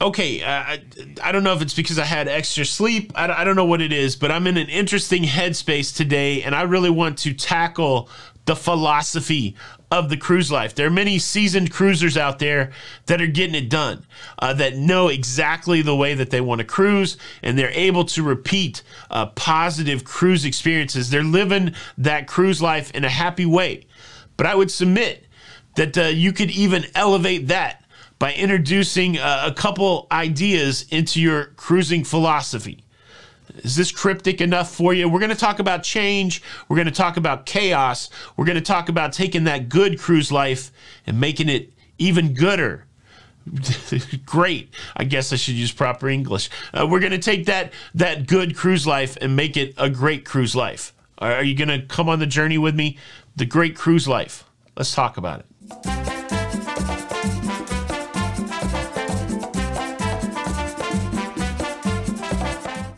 Okay, I don't know if it's because I had extra sleep. I don't know what it is, but I'm in an interesting headspace today, and I really want to tackle the philosophy of the cruise life. There are many seasoned cruisers out there that are getting it done, that know exactly the way that they want to cruise, and they're able to repeat positive cruise experiences. They're living that cruise life in a happy way. But I would submit that you could even elevate that by introducing a couple ideas into your cruising philosophy. Is this cryptic enough for you? We're going to talk about change. We're going to talk about chaos. We're going to talk about taking that good cruise life and making it even gooder. Great. I guess I should use proper English. We're going to take that good cruise life and make it a great cruise life. Are you going to come on the journey with me? The great cruise life. Let's talk about it.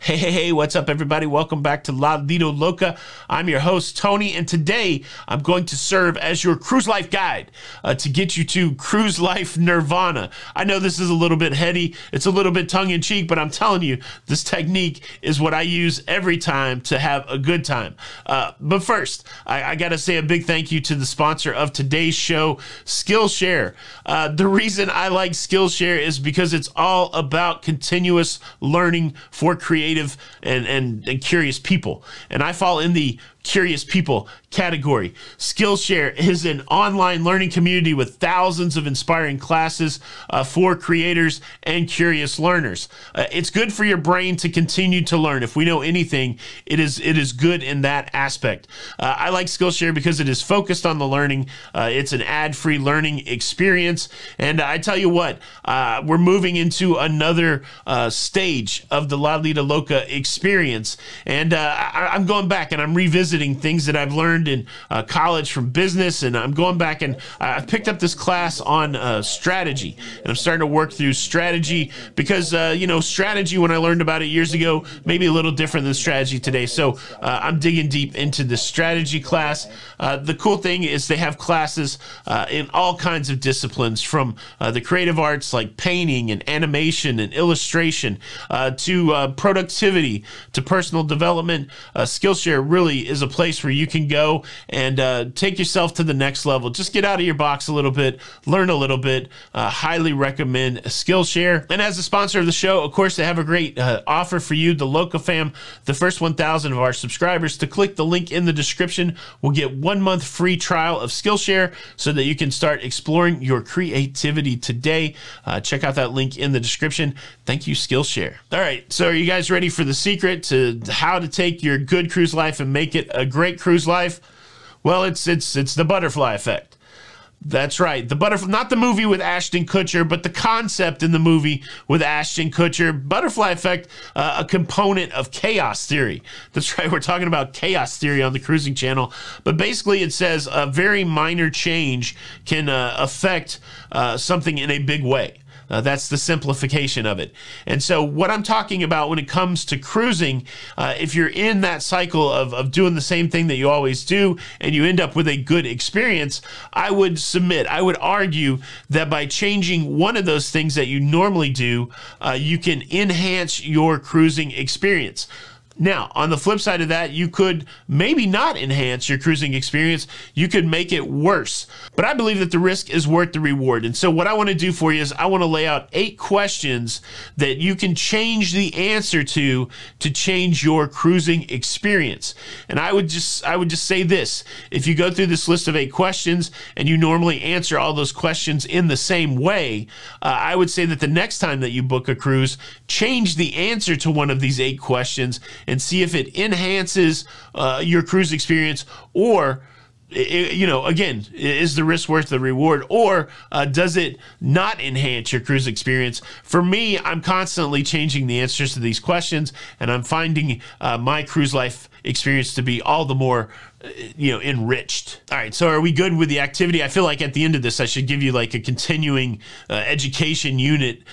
Hey, what's up, everybody? Welcome back to Lido, Loca. I'm your host, Tony, and today I'm going to serve as your cruise life guide to get you to cruise life nirvana. I know this is a little bit heady, it's a little bit tongue-in-cheek, but I'm telling you, this technique is what I use every time to have a good time. But first, I gotta say a big thank you to the sponsor of today's show, Skillshare. The reason I like Skillshare is because it's all about continuous learning for creative and curious people. And I fall in the curious people category. Skillshare is an online learning community with thousands of inspiring classes for creators and curious learners. It's good for your brain to continue to learn. If we know anything, it is good in that aspect. I like Skillshare because it is focused on the learning. It's an ad-free learning experience. And I tell you what, we're moving into another stage of the La Vida Loca experience. And I'm going back and I'm revisiting things that I've learned in college from business, and I'm going back and I picked up this class on strategy, and I'm starting to work through strategy because strategy, when I learned about it years ago, maybe a little different than strategy today. So I'm digging deep into the strategy class. The cool thing is they have classes in all kinds of disciplines, from the creative arts like painting and animation and illustration to productivity to personal development. Skillshare really is a place where you can go and take yourself to the next level. Just get out of your box a little bit, learn a little bit. Highly recommend Skillshare. And as a sponsor of the show, of course, they have a great offer for you, the locafam. The first 1,000 of our subscribers to click the link in the description will get 1 month free trial of Skillshare so that you can start exploring your creativity today. Check out that link in the description. Thank you, Skillshare. All right, so are you guys ready for the secret to how to take your good cruise life and make it a great cruise life? Well, it's the butterfly effect. That's right. The butterfly, not the movie with Ashton Kutcher, but the concept in the movie with Ashton Kutcher. Butterfly effect, a component of chaos theory. That's right. We're talking about chaos theory on the cruising channel. But basically it says a very minor change can affect something in a big way. That's the simplification of it. And so what I'm talking about when it comes to cruising, if you're in that cycle of doing the same thing that you always do and you end up with a good experience, I would argue that by changing one of those things that you normally do, you can enhance your cruising experience. Now, on the flip side of that, you could maybe not enhance your cruising experience. You could make it worse. But I believe that the risk is worth the reward. And so what I want to do for you is I want to lay out 8 questions that you can change the answer to change your cruising experience. And I would just say this. If you go through this list of 8 questions and you normally answer all those questions in the same way, I would say that the next time that you book a cruise, change the answer to one of these 8 questions and see if it enhances your cruise experience, or again, is the risk worth the reward, or does it not enhance your cruise experience? For me, I'm constantly changing the answers to these questions, and I'm finding my cruise life experience to be all the more enriched. All right, so are we good with the activity? I feel like at the end of this, I should give you like a continuing education unit,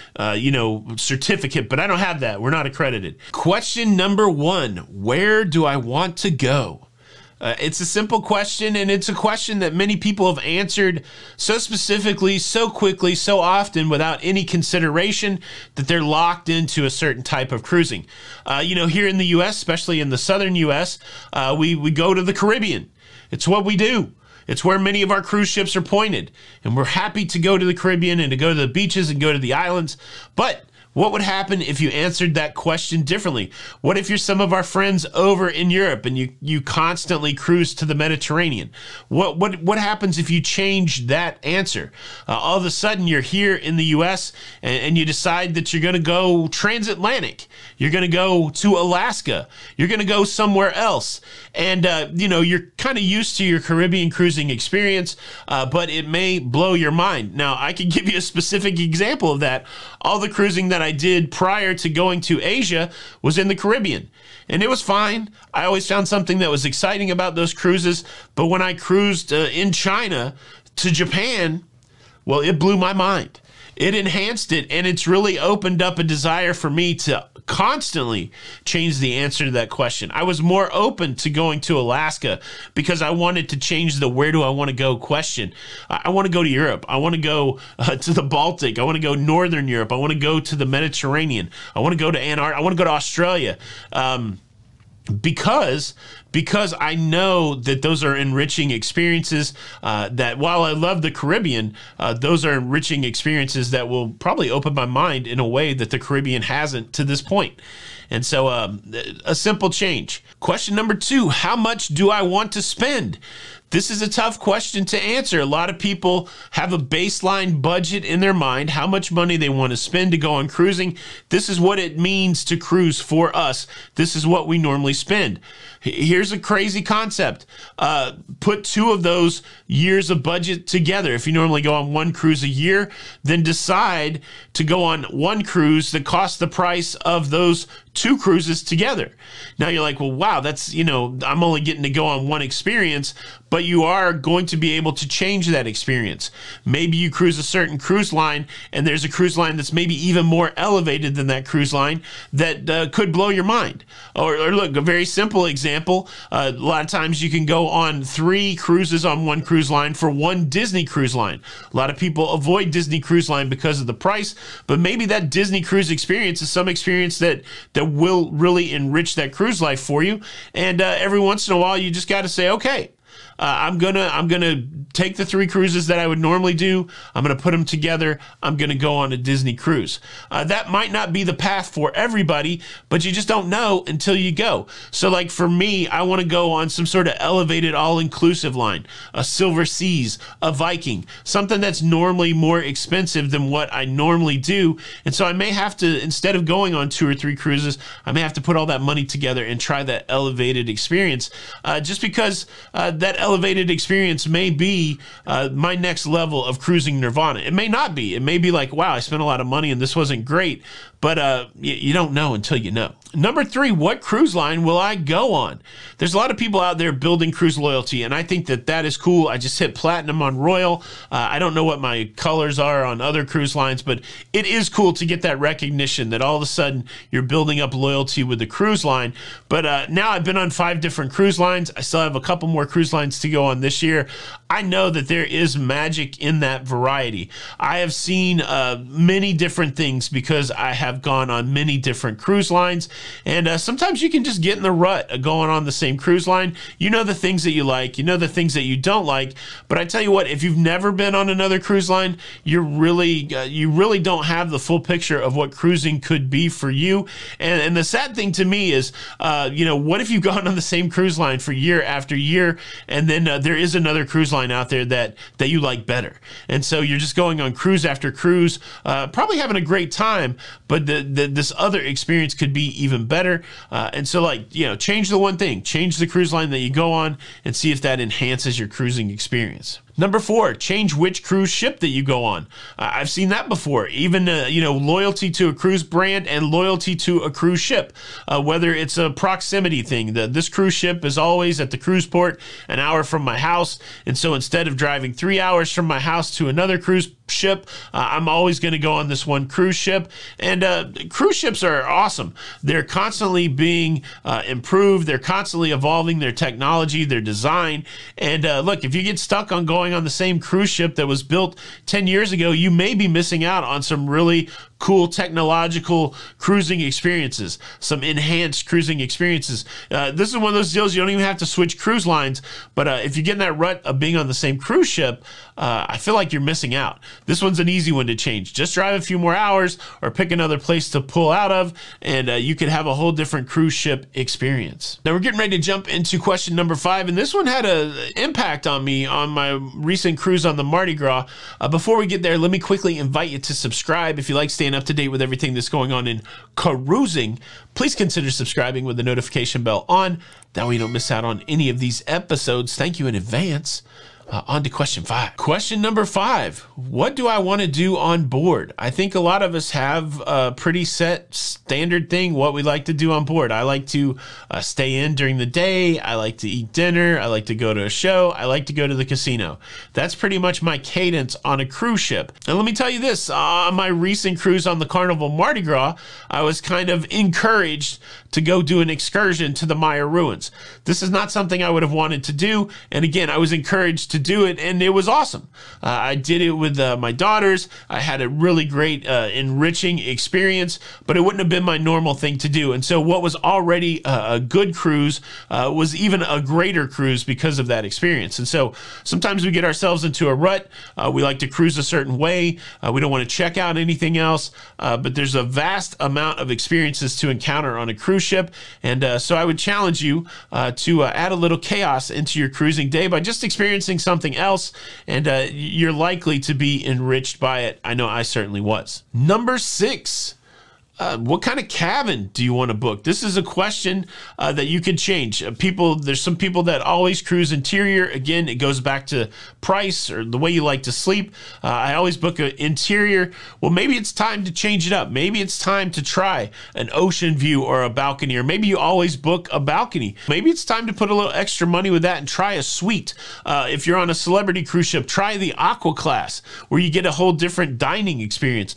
certificate, but I don't have that. We're not accredited. Question number 1, where do I want to go? It's a simple question, and it's a question that many people have answered so specifically, so quickly, so often without any consideration that they're locked into a certain type of cruising. Here in the U.S., especially in the southern U.S., we go to the Caribbean. It's what we do. It's where many of our cruise ships are pointed, and we're happy to go to the Caribbean and to go to the beaches and go to the islands. But what would happen if you answered that question differently? What if you're some of our friends over in Europe and you constantly cruise to the Mediterranean? What happens if you change that answer? All of a sudden, you're here in the U.S. and you decide that you're going to go transatlantic. You're going to go to Alaska. You're going to go somewhere else. And, you're kind of used to your Caribbean cruising experience, but it may blow your mind. Now, I can give you a specific example of that. All the cruising that I did prior to going to Asia was in the Caribbean, and it was fine. I always found something that was exciting about those cruises, but when I cruised in China to Japan, well, it blew my mind. It enhanced it, and it's really opened up a desire for me to constantly change the answer to that question. I was more open to going to Alaska because I wanted to change the where do I want to go question. I want to go to Europe. I want to go to the Baltic. I want to go Northern Europe. I want to go to the Mediterranean. I want to go to Antarctica. I want to go to Australia. Because I know that those are enriching experiences, that while I love the Caribbean, those are enriching experiences that will probably open my mind in a way that the Caribbean hasn't to this point. And so a simple change. Question number 2, how much do I want to spend? This is a tough question to answer. A lot of people have a baseline budget in their mind, how much money they want to spend to go on cruising. This is what it means to cruise for us. This is what we normally spend. Here's a crazy concept. Put 2 of those years of budget together. If you normally go on 1 cruise a year, then decide to go on 1 cruise that costs the price of those 2 cruises together. Now you're like, well, wow, that's, I'm only getting to go on 1 experience, but you are going to be able to change that experience. Maybe you cruise a certain cruise line, and there's a cruise line that's maybe even more elevated than that cruise line that could blow your mind. Or look, a very simple example. A lot of times you can go on 3 cruises on 1 cruise line for 1 Disney cruise line. A lot of people avoid Disney cruise line because of the price, but maybe that Disney cruise experience is some experience that will really enrich that cruise life for you. And every once in a while, you just got to say, okay, I'm gonna take the 3 cruises that I would normally do. I'm gonna put them together. I'm gonna go on a Disney cruise. That might not be the path for everybody, but you just don't know until you go. So like for me, I want to go on some sort of elevated all-inclusive line, a Silver Seas, a Viking, something that's normally more expensive than what I normally do. And so I may have to, instead of going on 2 or 3 cruises, I may have to put all that money together and try that elevated experience, just because that elevated experience may be my next level of cruising nirvana. It may not be. It may be like, wow, I spent a lot of money and this wasn't great, but you don't know until you know. Number 3, what cruise line will I go on? There's a lot of people out there building cruise loyalty, and I think that is cool. I just hit platinum on Royal. I don't know what my colors are on other cruise lines, but it is cool to get that recognition that all of a sudden you're building up loyalty with the cruise line. But now I've been on 5 different cruise lines. I still have a couple more cruise lines to go on this year. I know that there is magic in that variety. I have seen many different things because I have gone on many different cruise lines. And sometimes you can just get in the rut of going on the same cruise line. You know the things that you like, you know the things that you don't like. But I tell you what, if you've never been on another cruise line, you really don't have the full picture of what cruising could be for you. And the sad thing to me is, what if you've gone on the same cruise line for year after year, and then there is another cruise line out there that you like better. And so you're just going on cruise after cruise, probably having a great time, but this other experience could be even better. And so change the one thing, change the cruise line that you go on and see if that enhances your cruising experience. Number 4, change which cruise ship that you go on. I've seen that before. Even, loyalty to a cruise brand and loyalty to a cruise ship, whether it's a proximity thing. This cruise ship is always at the cruise port an hour from my house. And so instead of driving 3 hours from my house to another cruise ship. I'm always going to go on this one cruise ship. And cruise ships are awesome. They're constantly being improved. They're constantly evolving their technology, their design. And look, if you get stuck on going on the same cruise ship that was built 10 years ago, you may be missing out on some really cool technological cruising experiences, some enhanced cruising experiences. This is one of those deals you don't even have to switch cruise lines, but if you get in that rut of being on the same cruise ship, I feel like you're missing out. This one's an easy one to change. Just drive a few more hours or pick another place to pull out of, and you could have a whole different cruise ship experience. Now we're getting ready to jump into question number 5, and this one had an impact on me on my recent cruise on the Mardi Gras. Before we get there, let me quickly invite you to subscribe if you like staying up to date with everything that's going on in cruising. Please consider subscribing with the notification bell on. That way you don't miss out on any of these episodes. Thank you in advance. On to question 5. Question number 5. What do I want to do on board? I think a lot of us have a pretty set standard thing, what we like to do on board. I like to stay in during the day. I like to eat dinner. I like to go to a show. I like to go to the casino. That's pretty much my cadence on a cruise ship. And let me tell you this, on my recent cruise on the Carnival Mardi Gras, I was kind of encouraged to go do an excursion to the Maya ruins. This is not something I would have wanted to do. And again, I was encouraged to do it, and it was awesome. I did it with my daughters. I had a really great, enriching experience, but it wouldn't have been my normal thing to do. And so what was already a good cruise was even a greater cruise because of that experience. And so sometimes we get ourselves into a rut. We like to cruise a certain way. We don't want to check out anything else, but there's a vast amount of experiences to encounter on a cruise ship. And so I would challenge you to add a little chaos into your cruising day by just experiencing something else, and you're likely to be enriched by it. I know I certainly was. Number 6. What kind of cabin do you want to book? This is a question that you could change. There's some people that always cruise interior. Again, it goes back to price or the way you like to sleep. I always book an interior. Well, maybe it's time to change it up. Maybe it's time to try an ocean view or a balcony, or maybe you always book a balcony. Maybe it's time to put a little extra money with that and try a suite. If you're on a celebrity cruise ship, try the Aqua class, where you get a whole different dining experience.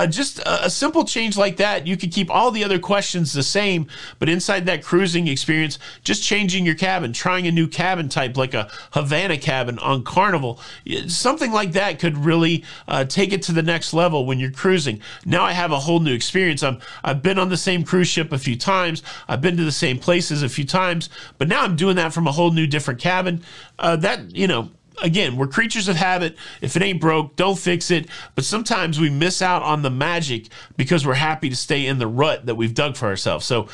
Just a simple change like that. You could keep all the other questions the same, but inside that cruising experience, just changing your cabin, trying a new cabin type like a Havana cabin on Carnival. Something like that could really take it to the next level when you're cruising. Now I have a whole new experience. I've been on the same cruise ship a few times. I've been to the same places a few times, but now I'm doing that from a whole new different cabin. Again, we're creatures of habit. If it ain't broke, don't fix it. But sometimes we miss out on the magic because we're happy to stay in the rut that we've dug for ourselves. So,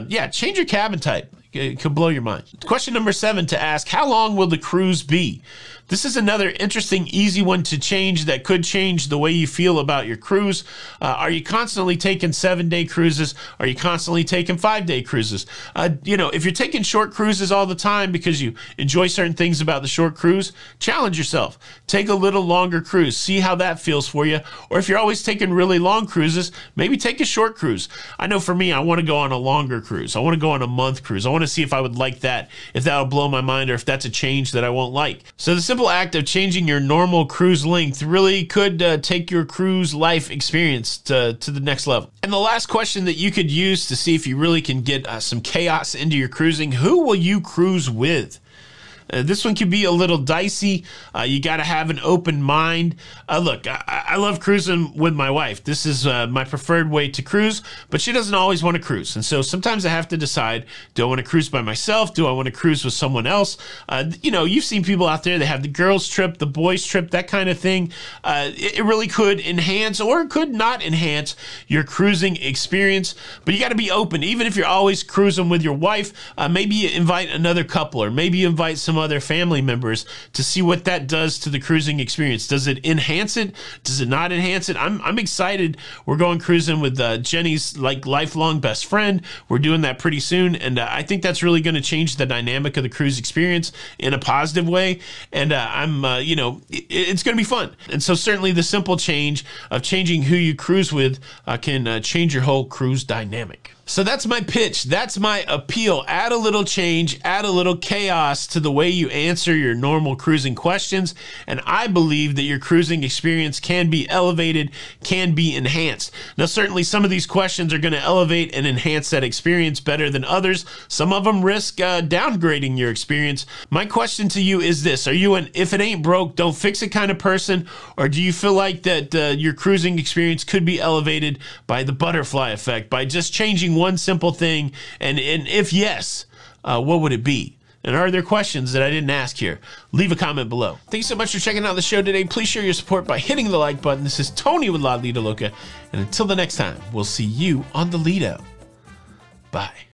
yeah, change your cabin type. It could blow your mind. Question number 7 to ask, how long will the cruise be? This is another interesting, easy one to change that could change the way you feel about your cruise. Are you constantly taking 7-day cruises? Are you constantly taking 5-day cruises? If you're taking short cruises all the time because you enjoy certain things about the short cruise, challenge yourself. Take a little longer cruise. See how that feels for you. Or if you're always taking really long cruises, maybe take a short cruise. I know for me, I want to go on a longer cruise. I want to go on a month cruise. I want to see if I would like that, if that'll blow my mind, or if that's a change that I won't like. So the simple act of changing your normal cruise length really could take your cruise life experience to the next level. And the last question that you could use to see if you really can get some chaos into your cruising: who will you cruise with? This one can be a little dicey. You got to have an open mind. Look, I love cruising with my wife. This is my preferred way to cruise, but she doesn't always want to cruise. And so sometimes I have to decide, do I want to cruise by myself? Do I want to cruise with someone else? You've seen people out there, they have the girls trip, the boys trip, that kind of thing. It really could enhance or could not enhance your cruising experience, but you got to be open. Even if you're always cruising with your wife, maybe you invite another couple, or maybe you invite some other family members to see what that does to the cruising experience. Does it enhance it? Does it not enhance it? I'm excited. We're going cruising with Jenny's lifelong best friend. We're doing that pretty soon, and I think that's really going to change the dynamic of the cruise experience in a positive way. And it's going to be fun. And so certainly the simple change of changing who you cruise with can change your whole cruise dynamic. So that's my pitch. That's my appeal. Add a little change, add a little chaos to the way you answer your normal cruising questions. And I believe that your cruising experience can be elevated, can be enhanced. Now, certainly some of these questions are going to elevate and enhance that experience better than others. Some of them risk downgrading your experience. My question to you is this: are you an if it ain't broke, don't fix it kind of person? Or do you feel like that your cruising experience could be elevated by the butterfly effect, by just changing one simple thing? And if yes, what would it be? And are there questions that I didn't ask here? Leave a comment below. Thanks so much for checking out the show today. Please show your support by hitting the like button. This is Tony with Lido Loca. And until the next time, we'll see you on the Lido. Bye.